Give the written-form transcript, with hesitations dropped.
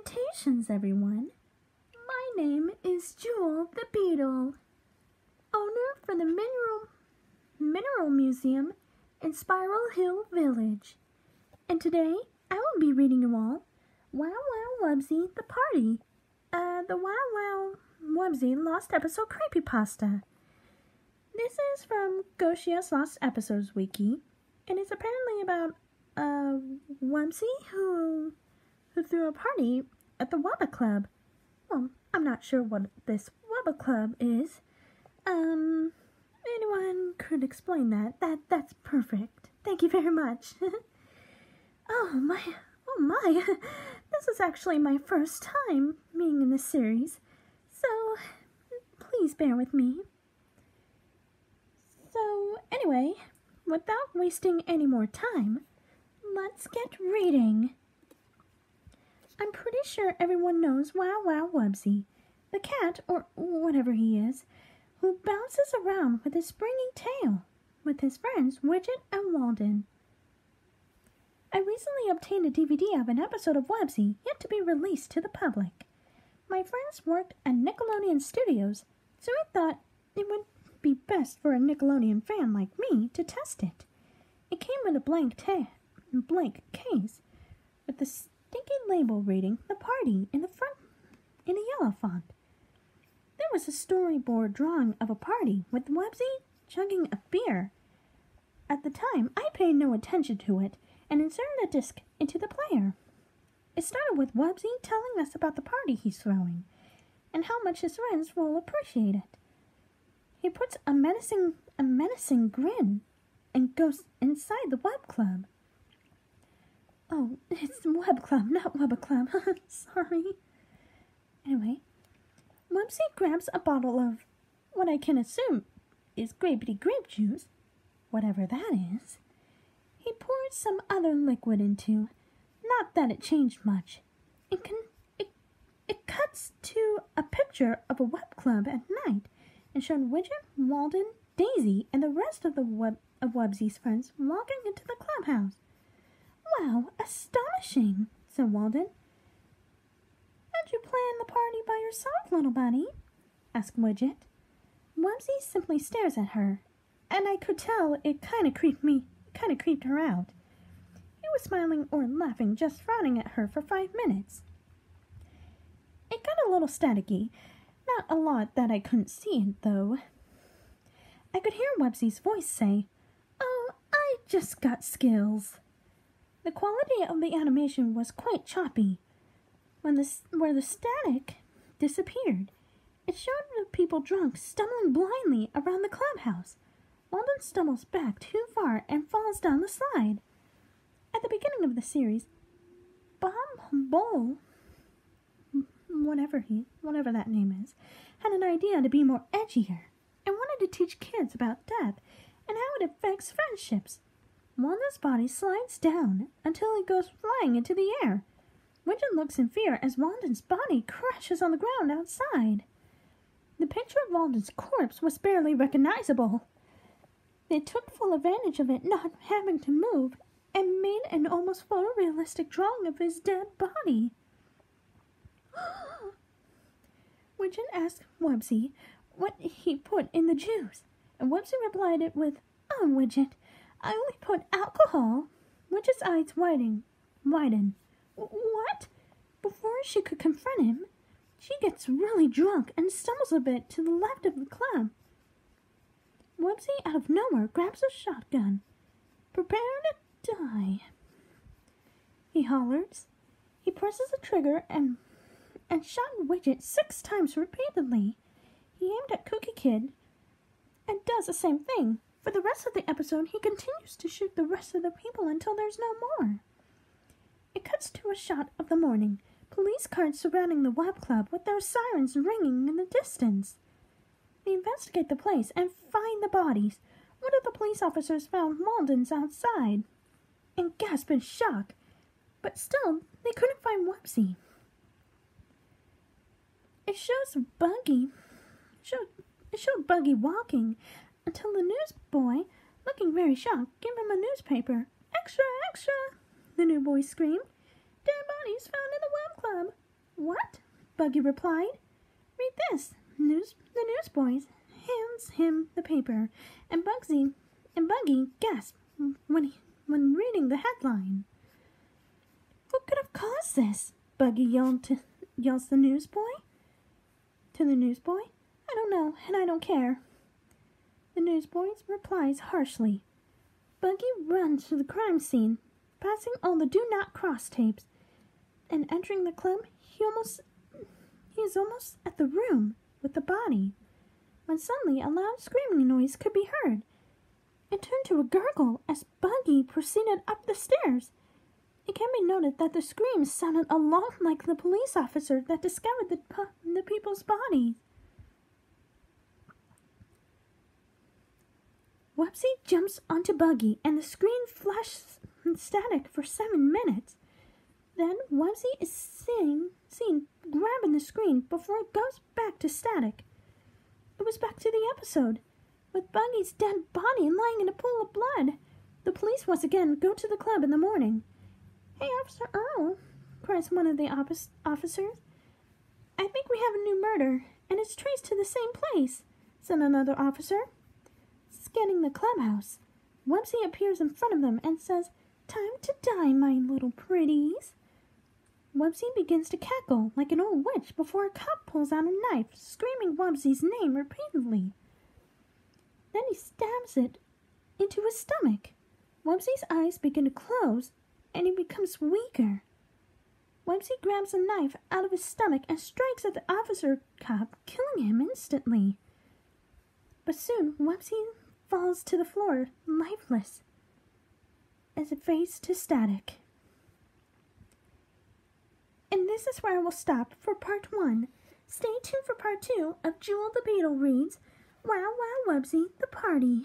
Salutations, everyone. My name is Jewel the Beetle, owner for the Mineral Museum in Spiral Hill Village. And today, I will be reading you all Wow Wow Wubbzy, the Party, the Wow Wow Wubbzy Lost Episode Creepypasta. This is from Geoshea's Lost Episodes wiki, and it's apparently about Wubbzy who threw a party at the Wubba Club. Well, I'm not sure what this Wubba Club is. Anyone could explain that. That's perfect. Thank you very much. Oh my, this is actually my first time being in this series, so please bear with me. So anyway, without wasting any more time, let's get reading. I'm pretty sure everyone knows Wow Wow Wubbzy, the cat, or whatever he is, who bounces around with his springy tail, with his friends Widget and Walden. I recently obtained a DVD of an episode of Wubbzy yet to be released to the public. My friends worked at Nickelodeon Studios, so I thought it would be best for a Nickelodeon fan like me to test it. It came with a blank case, with the stinky label reading "The Party" in the front in a yellow font. There was a storyboard drawing of a party with Wubbzy chugging a beer. At the time, I paid no attention to it and inserted the disc into the player. It started with Wubbzy telling us about the party he's throwing and how much his friends will appreciate it. He puts a menacing grin and goes inside the Web Club. Oh, it's Web Club, not Wubba Club. Sorry. Anyway, Wubbzy grabs a bottle of what I can assume is grapey grape juice, whatever that is. He pours some other liquid into. Not that it changed much. It cuts to a picture of a Web Club at night and showed Widget, Walden, Daisy, and the rest of Wubbzy's friends walking into the clubhouse. Wow, astonishing, said Walden. How'd you plan the party by yourself, little buddy? Asked Widget. Wubbzy simply stares at her, and I could tell it kind of creeped her out. He was smiling or laughing, just frowning at her for 5 minutes. It got a little staticky, not a lot that I couldn't see it, though. I could hear Wubbzy's voice say, "Oh, I just got skills." The quality of the animation was quite choppy. Where the static disappeared, it showed the people drunk stumbling blindly around the clubhouse. Walden stumbles back too far and falls down the slide. At the beginning of the series, Bob Bull, whatever that name is, had an idea to be more edgier and wanted to teach kids about death and how it affects friendships. Walden's body slides down until he goes flying into the air. Widget looks in fear as Walden's body crashes on the ground outside. The picture of Walden's corpse was barely recognizable. They took full advantage of it not having to move and made an almost photorealistic drawing of his dead body. Widget asked Wubbzy what he put in the juice, and Wubbzy replied it with, "Oh, Widget, I only put alcohol." Widget's eyes widen. What? Before she could confront him, she gets really drunk and stumbles a bit to the left of the club. Wubbzy, out of nowhere, grabs a shotgun. "Prepare to die," he hollers. He presses the trigger and shot Widget 6 times repeatedly. He aimed at Cookie Kid and does the same thing. For the rest of the episode, he continues to shoot the rest of the people until there's no more. It cuts to a shot of the morning. Police cars surrounding the Web Club with their sirens ringing in the distance. They investigate the place and find the bodies. One of the police officers found Walden's outside and gasped in shock. But still, they couldn't find Wubbzy. It showed Buggy walking until the newsboy, looking very shocked, gave him a newspaper. "Extra, extra!" the new boy screamed. "Dead bodies found in the Web Club. Buggy replied. Read this. The newsboy hands him the paper, and Buggy gasped when reading the headline. What could have caused this? Buggy yells the newsboy. To the newsboy, I don't know, and I don't care. The newsboy replies harshly. Buggy runs to the crime scene, passing all the do not cross tapes, and entering the club, he is almost at the room with the body, when suddenly a loud screaming noise could be heard. It turned to a gurgle as Buggy proceeded up the stairs. It can be noted that the screams sounded a lot like the police officer that discovered the people's bodies. Wubbzy jumps onto Buggy, and the screen flashes static for 7 minutes. Then Wubbzy is seen grabbing the screen before it goes back to static. It was back to the episode, with Buggy's dead body lying in a pool of blood. The police once again go to the club in the morning. Hey, Officer Earl, cries one of the officers. I think we have a new murder, and it's traced to the same place, said another officer. Scanning the clubhouse, Wubbzy appears in front of them and says, Time to die, my little pretties. Wubbzy begins to cackle like an old witch before a cop pulls out a knife, screaming Wubbzy's name repeatedly. Then he stabs it into his stomach. Wubbzy's eyes begin to close, and he becomes weaker. Wubbzy grabs a knife out of his stomach and strikes at the officer cop, killing him instantly. But soon, Wubbzy falls to the floor, lifeless, as it fades to static. And this is where I will stop for part 1. Stay tuned for part 2 of Jewel the Beetle reads Wow Wow Wubbzy, The Party.